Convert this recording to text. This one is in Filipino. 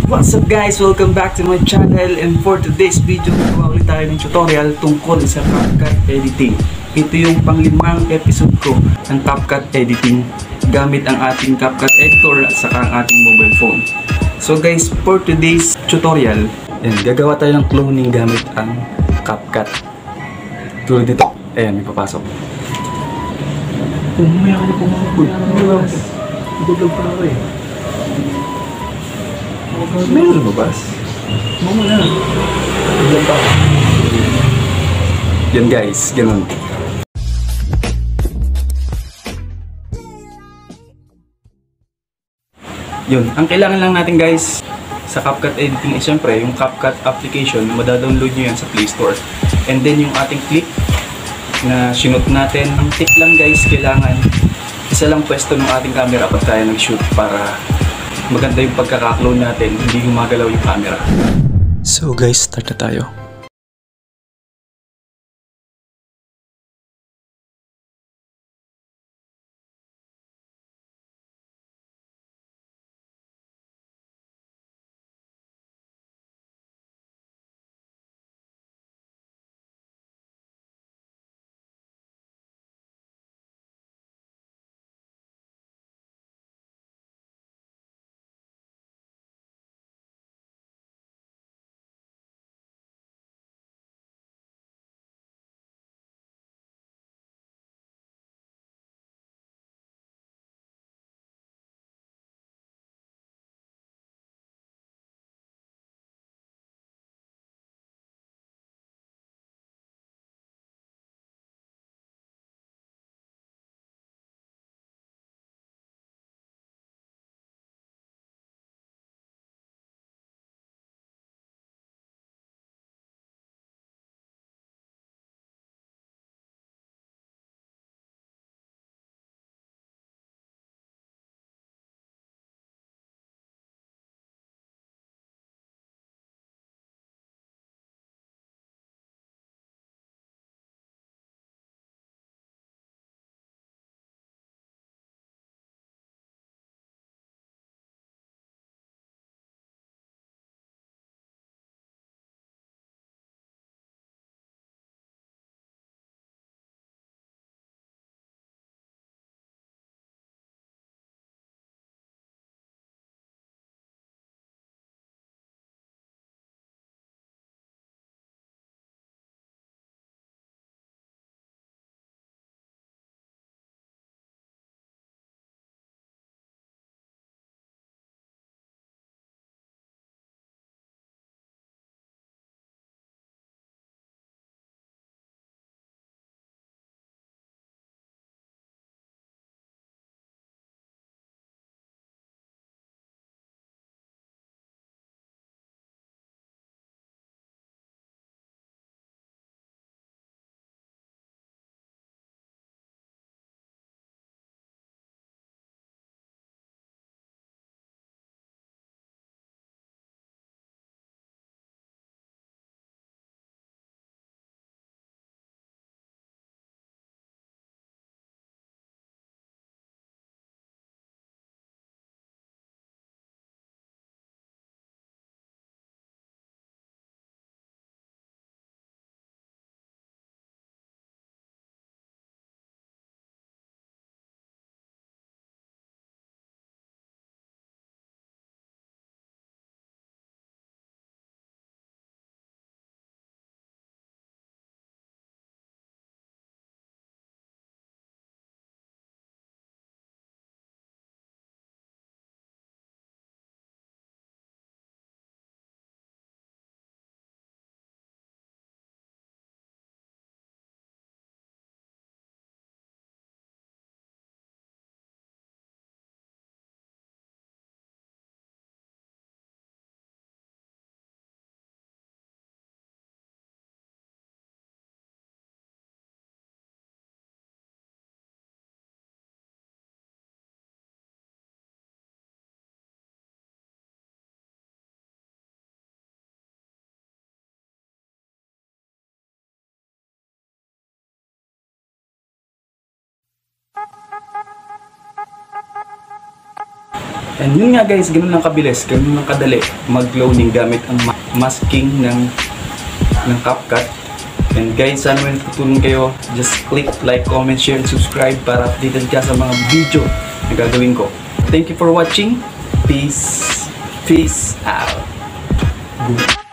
What's up guys? Welcome back to my channel, and for today's video gagawa ulit tayo ng tutorial tungkol sa CapCut editing. Ito yung panglimang episode ko ng CapCut editing gamit ang ating CapCut editor at saka ang ating mobile phone. So guys, for today's tutorial, gagawa tayo ng cloning gamit ang CapCut. Tulad dito, ayan, may papasok. Mamaya ka na pumakot. Magagag pa ako eh. Meron lumabas. Mamaya. Diyan pa. Yan guys, ganun. Yun, ang kailangan lang natin guys sa CapCut editing ay syempre yung CapCut application, madadownload nyo yan sa Play Store. And then yung ating clip na sinot natin, ang tip lang guys, kailangan isa lang pwesto ng ating camera pag tayo nag-shoot para maganda yung pagkaka-clone natin, hindi gumagalaw yung camera. So guys, start na tayo. And yun nga guys, ganun lang kabilis, ganun lang kadali mag-cloning gamit ang masking ng CapCut. And guys, sana may natutulong kayo. Just click like, comment, share, and subscribe para updated ka sa mga video na gagawin ko. Thank you for watching. Peace out. Boom.